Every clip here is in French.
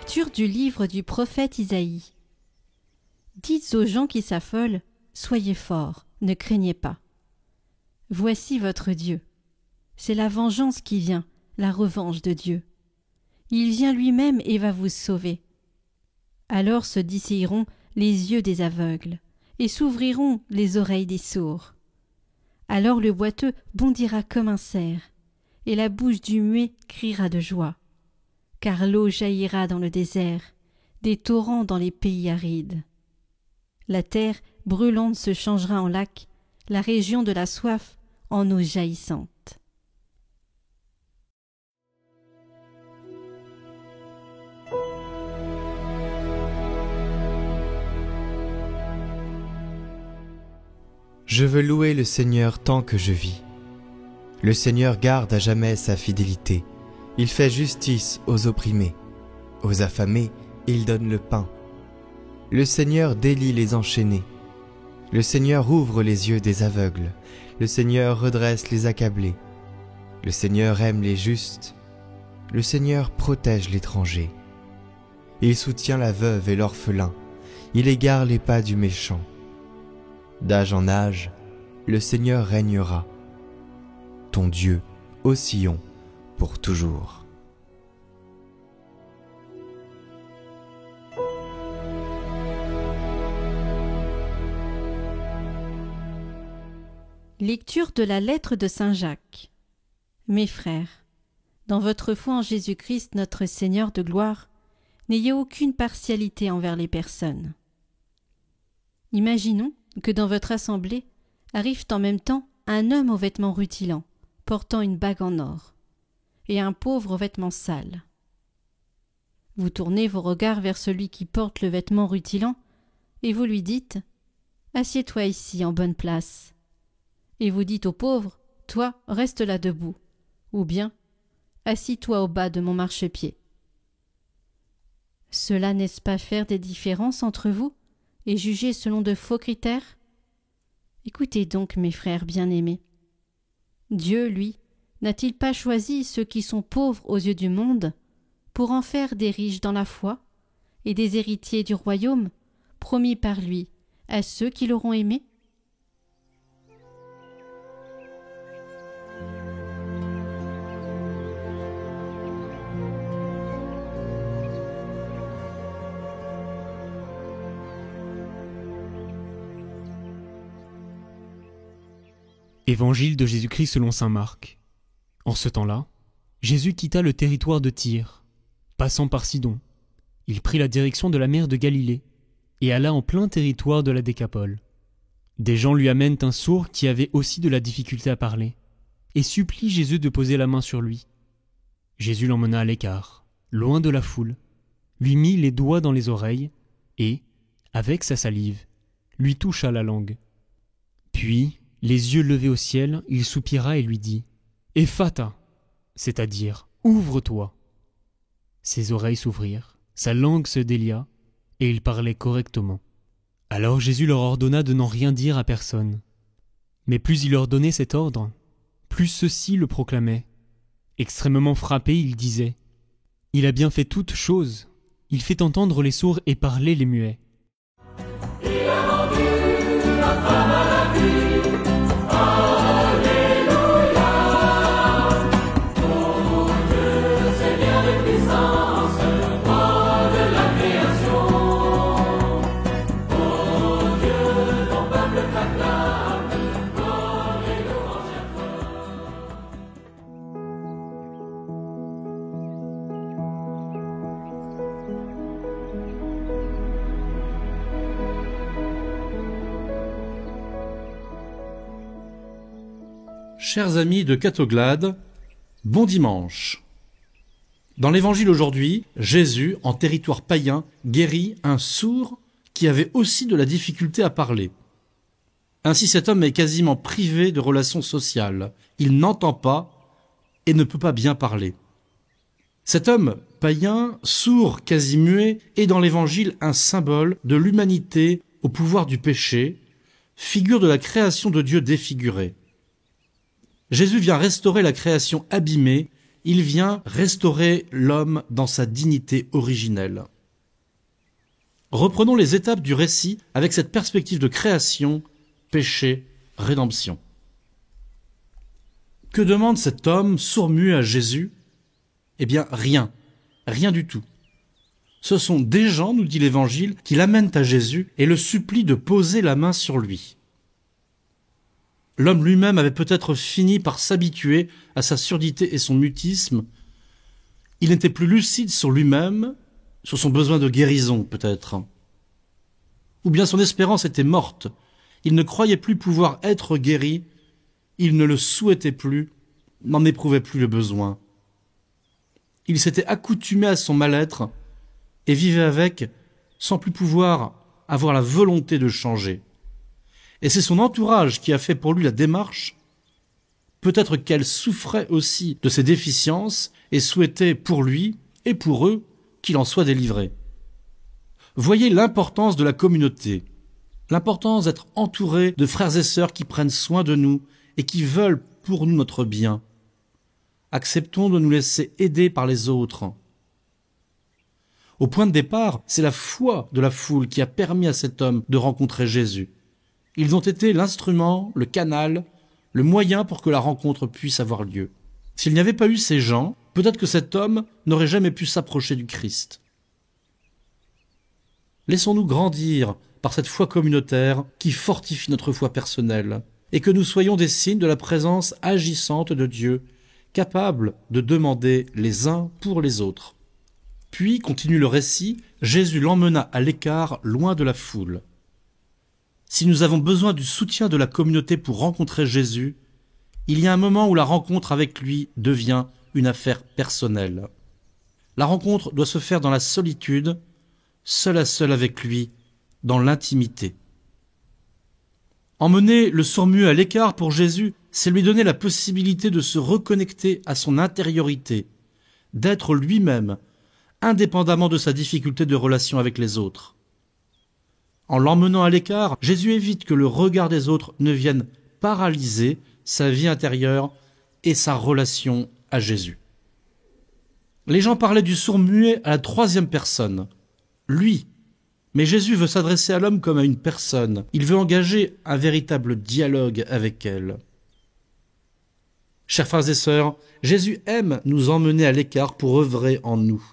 Lecture du livre du prophète Isaïe. Dites aux gens qui s'affolent, soyez forts, ne craignez pas. Voici votre Dieu. C'est la vengeance qui vient, la revanche de Dieu. Il vient lui-même et va vous sauver. Alors se dessilleront les yeux des aveugles, et s'ouvriront les oreilles des sourds. Alors le boiteux bondira comme un cerf, et la bouche du muet criera de joie. Car l'eau jaillira dans le désert, des torrents dans les pays arides. La terre brûlante se changera en lac, la région de la soif en eau jaillissante. Je veux louer le Seigneur tant que je vis. Le Seigneur garde à jamais sa fidélité. Il fait justice aux opprimés. Aux affamés, il donne le pain. Le Seigneur délie les enchaînés. Le Seigneur ouvre les yeux des aveugles. Le Seigneur redresse les accablés. Le Seigneur aime les justes. Le Seigneur protège l'étranger. Il soutient la veuve et l'orphelin. Il égare les pas du méchant. D'âge en âge, le Seigneur régnera. Ton Dieu, ô Sion, pour toujours. Lecture de la lettre de Saint Jacques. Mes frères, dans votre foi en Jésus-Christ, notre Seigneur de gloire, n'ayez aucune partialité envers les personnes. Imaginons que dans votre assemblée arrivent en même temps un homme aux vêtements rutilants, portant une bague en or, et un pauvre aux vêtements sales. Vous tournez vos regards vers celui qui porte le vêtement rutilant, et vous lui dites « Assieds-toi ici en bonne place ». Et vous dites au pauvre « Toi, reste là debout », ou bien « Assis-toi au bas de mon marchepied ». Cela n'est-ce pas faire des différences entre vous et juger selon de faux critères? Écoutez donc, mes frères bien-aimés. Dieu, lui, n'a-t-il pas choisi ceux qui sont pauvres aux yeux du monde pour en faire des riches dans la foi et des héritiers du royaume promis par lui à ceux qui l'auront aimé? Évangile de Jésus-Christ selon saint Marc. En ce temps-là, Jésus quitta le territoire de Tyr, passant par Sidon. Il prit la direction de la mer de Galilée et alla en plein territoire de la Décapole. Des gens lui amènent un sourd qui avait aussi de la difficulté à parler et supplient Jésus de poser la main sur lui. Jésus l'emmena à l'écart, loin de la foule, lui mit les doigts dans les oreilles et, avec sa salive, lui toucha la langue. Puis, les yeux levés au ciel, il soupira et lui dit « Ephata », c'est-à-dire « Ouvre-toi ». Ses oreilles s'ouvrirent, sa langue se délia, et il parlait correctement. Alors Jésus leur ordonna de n'en rien dire à personne. Mais plus il leur donnait cet ordre, plus ceux-ci le proclamaient. Extrêmement frappé, il disait « Il a bien fait toutes choses, il fait entendre les sourds et parler les muets. » Il a rendu la femme à la vie. Chers amis de Catoglade, bon dimanche. Dans l'évangile aujourd'hui, Jésus, en territoire païen, guérit un sourd qui avait aussi de la difficulté à parler. Ainsi cet homme est quasiment privé de relations sociales. Il n'entend pas et ne peut pas bien parler. Cet homme païen, sourd, quasi muet, est dans l'évangile un symbole de l'humanité au pouvoir du péché, figure de la création de Dieu défigurée. Jésus vient restaurer la création abîmée il vient restaurer l'homme dans sa dignité originelle. Reprenons les étapes du récit avec cette perspective de création, péché, rédemption. Que demande cet homme sourd-muet à Jésus ? Eh bien, rien du tout. Ce sont des gens, nous dit l'Évangile, qui l'amènent à Jésus et le supplient de poser la main sur lui. L'homme lui-même avait peut-être fini par s'habituer à sa surdité et son mutisme. Il n'était plus lucide sur lui-même, sur son besoin de guérison peut-être. Ou bien son espérance était morte. Il ne croyait plus pouvoir être guéri, il ne le souhaitait plus, n'en éprouvait plus le besoin. Il s'était accoutumé à son mal-être et vivait avec sans plus pouvoir avoir la volonté de changer. Et c'est son entourage qui a fait pour lui la démarche. Peut-être qu'elle souffrait aussi de ses déficiences et souhaitait pour lui et pour eux qu'il en soit délivré. Voyez l'importance de la communauté, l'importance d'être entouré de frères et sœurs qui prennent soin de nous et qui veulent pour nous notre bien. Acceptons de nous laisser aider par les autres. Au point de départ, c'est la foi de la foule qui a permis à cet homme de rencontrer Jésus. Ils ont été l'instrument, le canal, le moyen pour que la rencontre puisse avoir lieu. S'il n'y avait pas eu ces gens, peut-être que cet homme n'aurait jamais pu s'approcher du Christ. Laissons-nous grandir par cette foi communautaire qui fortifie notre foi personnelle, et que nous soyons des signes de la présence agissante de Dieu, capables de demander les uns pour les autres. Puis, continue le récit, Jésus l'emmena à l'écart, loin de la foule. Si nous avons besoin du soutien de la communauté pour rencontrer Jésus, il y a un moment où la rencontre avec lui devient une affaire personnelle. La rencontre doit se faire dans la solitude, seul à seul avec lui, dans l'intimité. Emmener le sourd-muet à l'écart pour Jésus, c'est lui donner la possibilité de se reconnecter à son intériorité, d'être lui-même, indépendamment de sa difficulté de relation avec les autres. En l'emmenant à l'écart, Jésus évite que le regard des autres ne vienne paralyser sa vie intérieure et sa relation à Jésus. Les gens parlaient du sourd-muet à la troisième personne, lui. Mais Jésus veut s'adresser à l'homme comme à une personne. Il veut engager un véritable dialogue avec elle. Chers frères et sœurs, Jésus aime nous emmener à l'écart pour œuvrer en nous.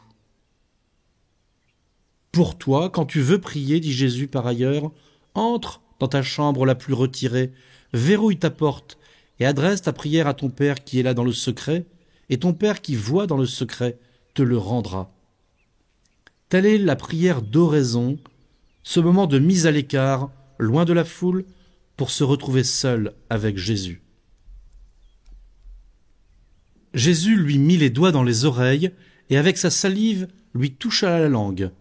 Pour toi, quand tu veux prier, dit Jésus par ailleurs, entre dans ta chambre la plus retirée, verrouille ta porte et adresse ta prière à ton Père qui est là dans le secret, et ton Père qui voit dans le secret te le rendra. Telle est la prière d'oraison, ce moment de mise à l'écart, loin de la foule, pour se retrouver seul avec Jésus. Jésus lui mit les doigts dans les oreilles et avec sa salive lui toucha la langue.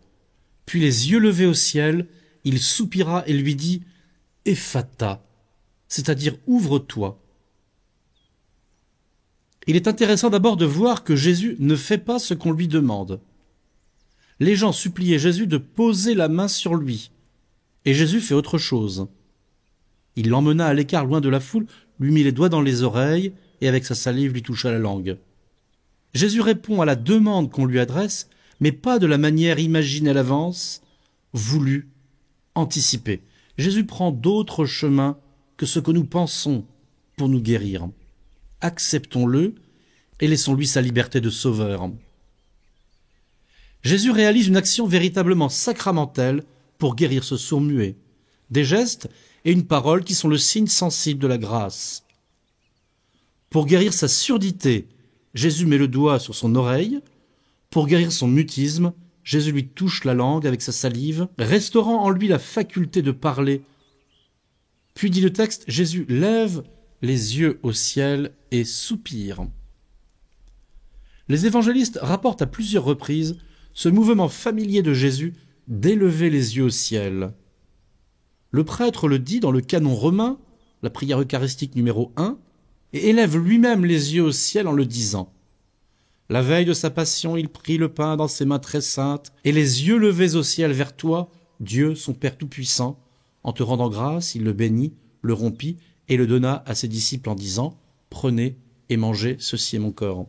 Puis les yeux levés au ciel, il soupira et lui dit « Ephata », c'est-à-dire « ouvre-toi ». Il est intéressant d'abord de voir que Jésus ne fait pas ce qu'on lui demande. Les gens suppliaient Jésus de poser la main sur lui, et Jésus fait autre chose. Il l'emmena à l'écart loin de la foule, lui mit les doigts dans les oreilles, et avec sa salive lui toucha la langue. Jésus répond à la demande qu'on lui adresse, mais pas de la manière imaginée à l'avance, voulue, anticipée. Jésus prend d'autres chemins que ce que nous pensons pour nous guérir. Acceptons-le et laissons-lui sa liberté de sauveur. Jésus réalise une action véritablement sacramentelle pour guérir ce sourd-muet. Des gestes et une parole qui sont le signe sensible de la grâce. Pour guérir sa surdité, Jésus met le doigt sur son oreille. Pour guérir son mutisme, Jésus lui touche la langue avec sa salive, restaurant en lui la faculté de parler. Puis dit le texte, Jésus lève les yeux au ciel et soupire. Les évangélistes rapportent à plusieurs reprises ce mouvement familier de Jésus d'élever les yeux au ciel. Le prêtre le dit dans le canon romain, la prière eucharistique numéro 1, et élève lui-même les yeux au ciel en le disant. La veille de sa passion, il prit le pain dans ses mains très saintes, et les yeux levés au ciel vers toi, Dieu, son Père Tout-Puissant, en te rendant grâce, il le bénit, le rompit, et le donna à ses disciples en disant « Prenez et mangez, ceci est mon corps ».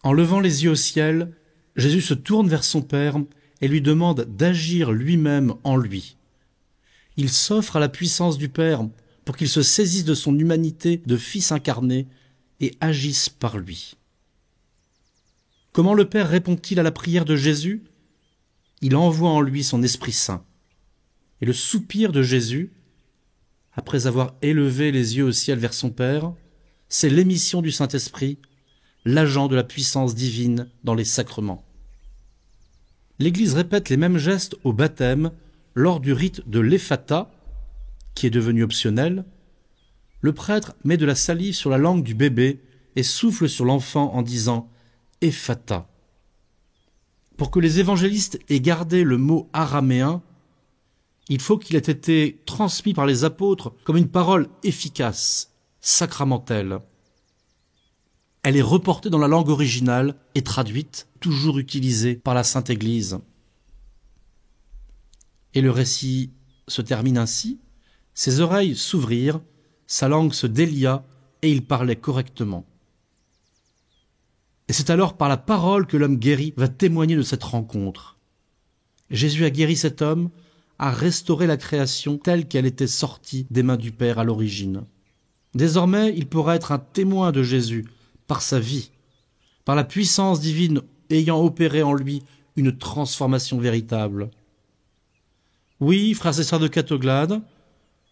En levant les yeux au ciel, Jésus se tourne vers son Père et lui demande d'agir lui-même en lui. Il s'offre à la puissance du Père pour qu'il se saisisse de son humanité de Fils incarné et agisse par lui. Comment le Père répond-il à la prière de Jésus ? Il envoie en lui son Esprit Saint. Et le soupir de Jésus, après avoir élevé les yeux au ciel vers son Père, c'est l'émission du Saint-Esprit, l'agent de la puissance divine dans les sacrements. L'Église répète les mêmes gestes au baptême lors du rite de l'Ephata, qui est devenu optionnel. Le prêtre met de la salive sur la langue du bébé et souffle sur l'enfant en disant « Ephata ». Pour que les évangélistes aient gardé le mot araméen, il faut qu'il ait été transmis par les apôtres comme une parole efficace, sacramentelle. Elle est reportée dans la langue originale et traduite, toujours utilisée par la Sainte Église. Et le récit se termine ainsi. Ses oreilles s'ouvrirent, sa langue se délia et il parlait correctement. Et c'est alors par la parole que l'homme guéri va témoigner de cette rencontre. Jésus a guéri cet homme, a restauré la création telle qu'elle était sortie des mains du Père à l'origine. Désormais, il pourra être un témoin de Jésus par sa vie, par la puissance divine ayant opéré en lui une transformation véritable. Oui, frères et sœurs de Catoglade,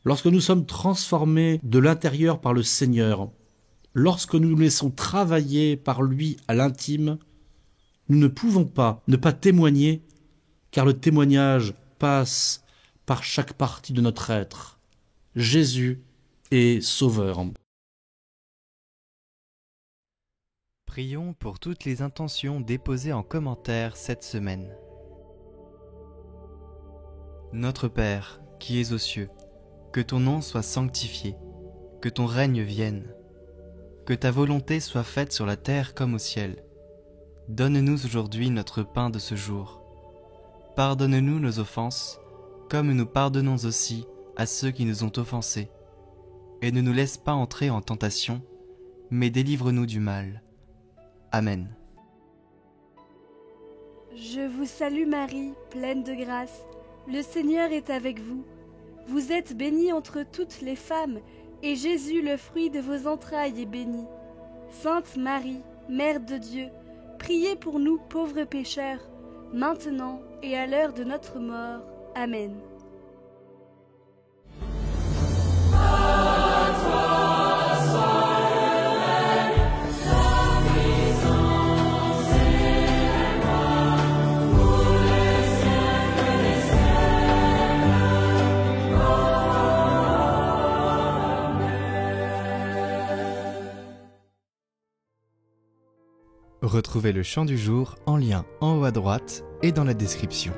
lorsque nous sommes transformés de l'intérieur par le Seigneur, lorsque nous nous laissons travailler par lui à l'intime, nous ne pouvons pas ne pas témoigner, car le témoignage passe par chaque partie de notre être. Jésus est Sauveur. Prions pour toutes les intentions déposées en commentaire cette semaine. Notre Père, qui es aux cieux, que ton nom soit sanctifié, que ton règne vienne, que ta volonté soit faite sur la terre comme au ciel. Donne-nous aujourd'hui notre pain de ce jour. Pardonne-nous nos offenses, comme nous pardonnons aussi à ceux qui nous ont offensés. Et ne nous laisse pas entrer en tentation, mais délivre-nous du mal. Amen. Je vous salue Marie, pleine de grâce. Le Seigneur est avec vous. Vous êtes bénie entre toutes les femmes, et Jésus, le fruit de vos entrailles, est béni. Sainte Marie, Mère de Dieu, priez pour nous pauvres pécheurs, maintenant et à l'heure de notre mort. Amen. Retrouvez le chant du jour en lien en haut à droite et dans la description.